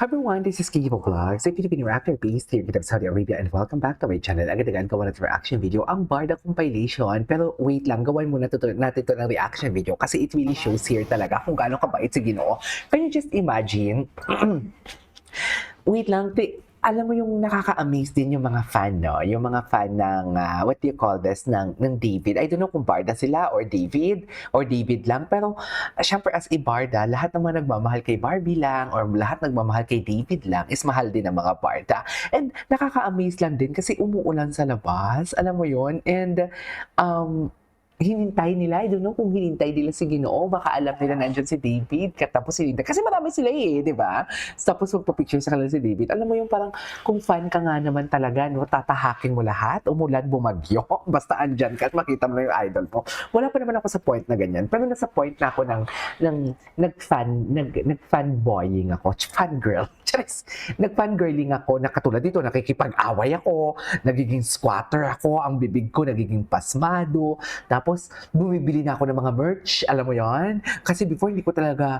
Hi everyone, this is Kibo Vlogs, a Filipino actor based here in Saudi Arabia, and welcome back to my channel. Agad-agad gawa ng reaction video ang Barda compilation. Pero wait lang, gawan muna natin to ng reaction video kasi it really shows here talaga kung gaano kabait si Ginoo. Can you just imagine? Wait lang, alam mo yung nakaka-amaze din yung mga fan, no? Yung mga fan ng, what do you call this, ng David. I don't know kung Barda sila or David lang. Pero, syempre as a Barda, lahat naman nagmamahal kay Barbie lang or lahat nagmamahal kay David lang is mahal din ng mga Barda. And nakaka-amaze lang din kasi umuulan sa labas, alam mo yon. And, hinintay nila, I don't know kung hinintay nila si Ginoo, baka alam nila nandiyan si David, tapos hinintay. Kasi marami sila di ba? Tapos magpa-picture sa kanila si David. Alam mo yung parang, kung fan ka nga naman talaga, no, tatahakin mo lahat, umulan, bumagyo, basta andyan ka at makita mo na yung idol mo. Wala pa naman ako sa point na ganyan, pero nasa point na ako ng nag-fanboying ako, fangirl, charis, nag-fangirling ako, na katulad dito, nakikipag-away ako, nagiging squatter ako, ang bibig ko nagiging pasmado, tapos bumibili na ako ng mga merch, alam mo yon. Kasi before hindi ko talaga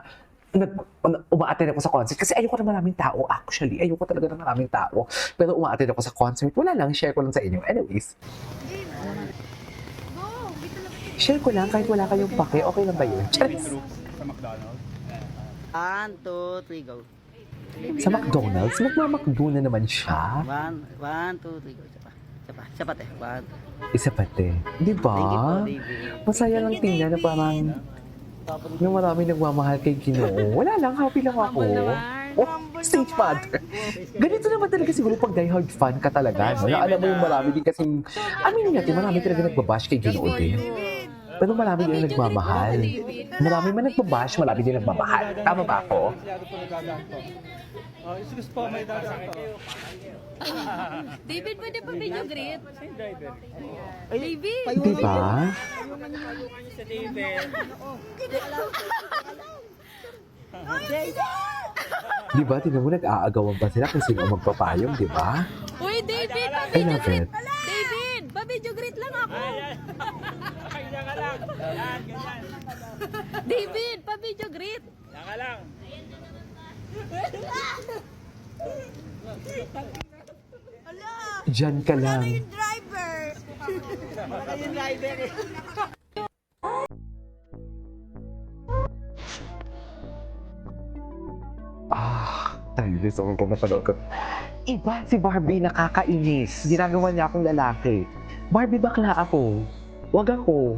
uma-attend ako sa concert kasi ayoko na maraming tao actually. Ayoko talaga ng maraming tao. Pero uma-attend ako sa concert. Wala lang, share ko lang sa inyo. Anyways. Share ko lang kahit wala kayong pake. Okay lang ba yun? Charis. Sa McDonald's. 1, 2, 3, go. Sa McDonald's? Magmamakdo na naman siya. 1, 2, 3, go. Isa pa, te. 1, 2. Isa pati. Di ba? Thank you po, David. Masaya lang tingnan na parang yung marami nagmamahal kay Ginoo. Wala lang, happy lang ako. Oh, stage mother. Ganito naman talaga siguro pag diehard fan ka talaga. No? Na alam mo yung marami din kasing, aminin natin, marami talaga nagbabash kay Ginoo din. Pero marami din nagmamahal. Marami man nagbabash, marami din nagmamahal. Tama ba ako? Oh, isus po, may dadaan to. David, pwede pa video greet? Driver. David! Di ba? Si David. Di ba? Tingnan mo, nag-aagawan pa sila kung sino ang magpapayong, di ba? Uy, David, pa I video love greet! it. David, pa video greet lang ako! Kaya ka lang. Yan, ganyan. David, pa video greet! Yan ka lang. Diyan ka lang. Driver! Tayo, gusto ko napanood ko. Iba si Barbie, nakakainis. Ginagawa niya akong lalaki. Barbie, bakla ako. Wag ako.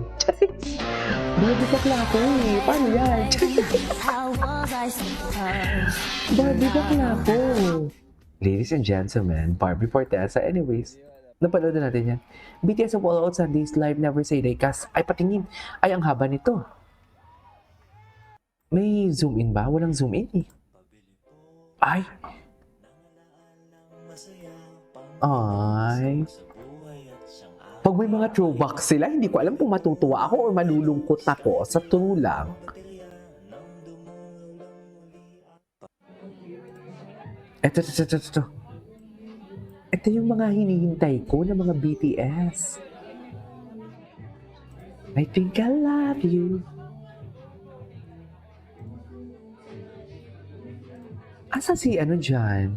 Barbie, bakla ako eh. Paano yan? Barbie, bakla ako. Ladies and gentlemen, Barbie Fortesa. Anyways, napanood na natin yan. BTS of All Out Sundays Live Never Say Die. Ay, patingin. Ay, ang haba nito. May zoom in ba? Walang zoom in eh. Ay. Ay. Pag may mga throwback sila, hindi ko alam kung matutuwa ako o malulungkot ako sa true lang. Ito. Ito yung mga hinihintay ko ng mga BTS. I think I love you. Asa si ano dyan?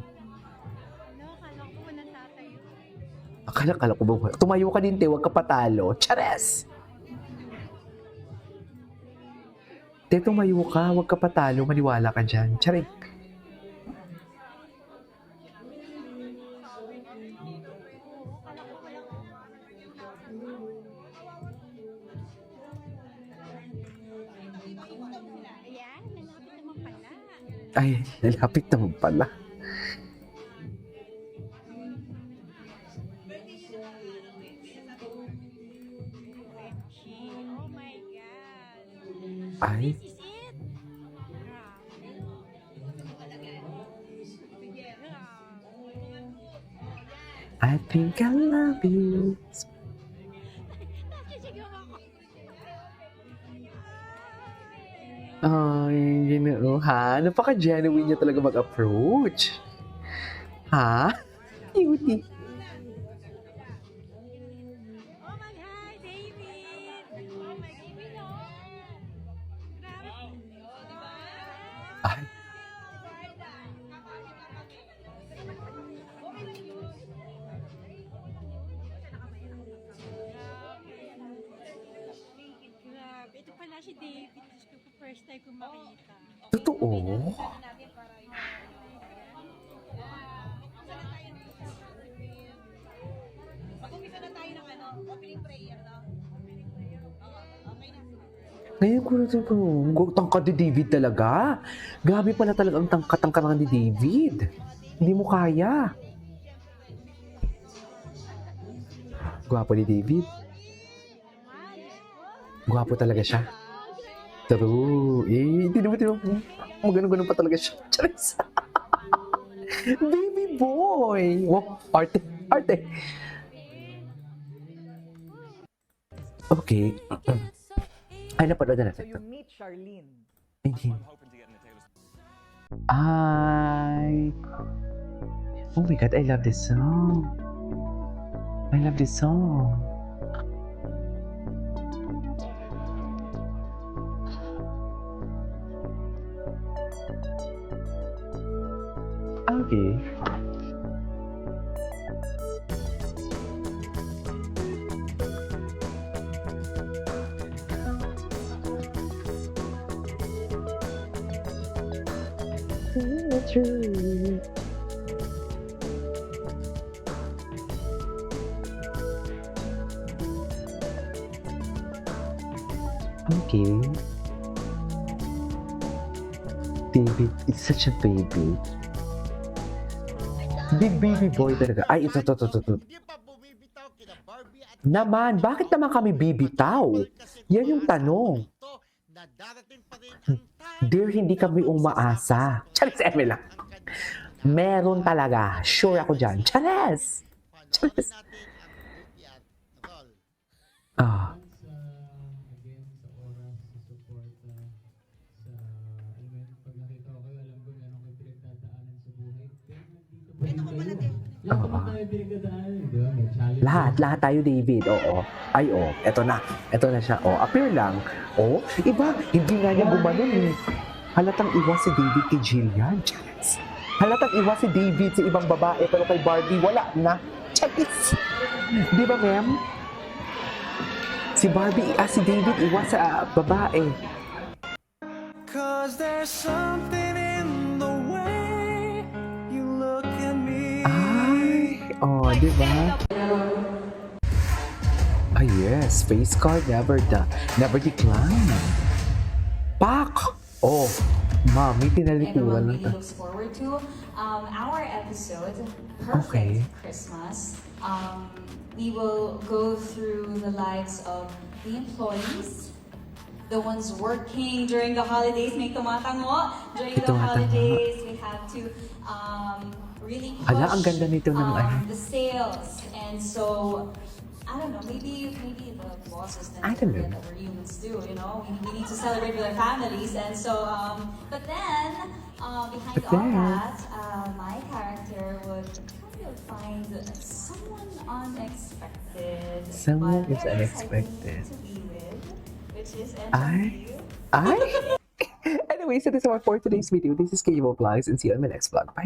Akala ko ba? Tumayo ka din, te. Huwag ka patalo. Chares! Te, tumayo ka. Huwag ka patalo. Maniwala ka dyan. Charing. Ay, nalapit naman pala. Ay. I think I love you. Ay, Ginoo, ha? Napaka-genuine niya talaga mag-approach. Ha? Cutie. Oh my God, David! Oh my God, Ay. David. Diyos ko, first time ko makita. Totoo? Mag-umpisa na tayo ng opening prayer, no? Okay na. Ngayon ko na ito tangkad ni David talaga. Grabe pala talaga ang tangkat-tangkat ni David. Hindi mo kaya. Gwapo ni David. Gwapo talaga siya. True. Hindi naman. Magano-gano pa talaga siya. Charis. Baby boy. Wow, arte. Arte. Okay. Ay, napanood na So natin. you meet Charlene. Hindi. Ay. Oh my God, I love this song. I love this song. Okay. True. Okay. David is such a baby. Big baby boy talaga. Ay, ito. Hindi pa bumibitaw kina Barbie at Naman, bakit naman kami bibitaw? Yan yung tanong. ito na darating pa rin ang time Dear, hindi kami umaasa. Charis, eme lang. ang kanya Meron talaga. Sure ako dyan. Charis! panoorin natin ang Ruby at Roll. Ah, Again, sa oras, sa suporta, sa, alam mo yun, pag nakita ko kayo, alam ko meron kayo pinagdadaanan sa buhay. Pero nandito pa rin kayo. Lahat naman tayo pinagdadaanan, di ba? May challenge. lahat tayo, David. Oo. Ay, eto na. Eto na siya. Appear lang. Iba. Hindi nga niya gumanon eh. Halatang iwas si David kay Jillian. Charis. Halatang iwas si David sa ibang babae, pero kay Barbie, wala na. Charis. Di ba, ma'am? Si Barbie, si David, iwas sa babae. Cause there's something in the way you look at me. Ay, di ba? Yes, face card never decline. Pak! Mami, tinalikuran lang Everyone really looks forward to our episode, Perfect Okay. Christmas. We will go through the lives of the employees, the ones working during the holidays, may tumatango. During the Tumatango. holidays, we have to really push Hala, ang ganda nito ng the sales. And so, I don't know, maybe the bosses I tend don't to know. forget that we're humans too, you know? We need to celebrate with our families. And so, but then, behind But all then- that, my character would kind of find someone unexpected. Someone but is very unexpected. exciting to be with, which is Ay. NW. Ay! Anyway, so this is all for today's video. This is Kayo Vlogs and see you on my next vlog. Bye!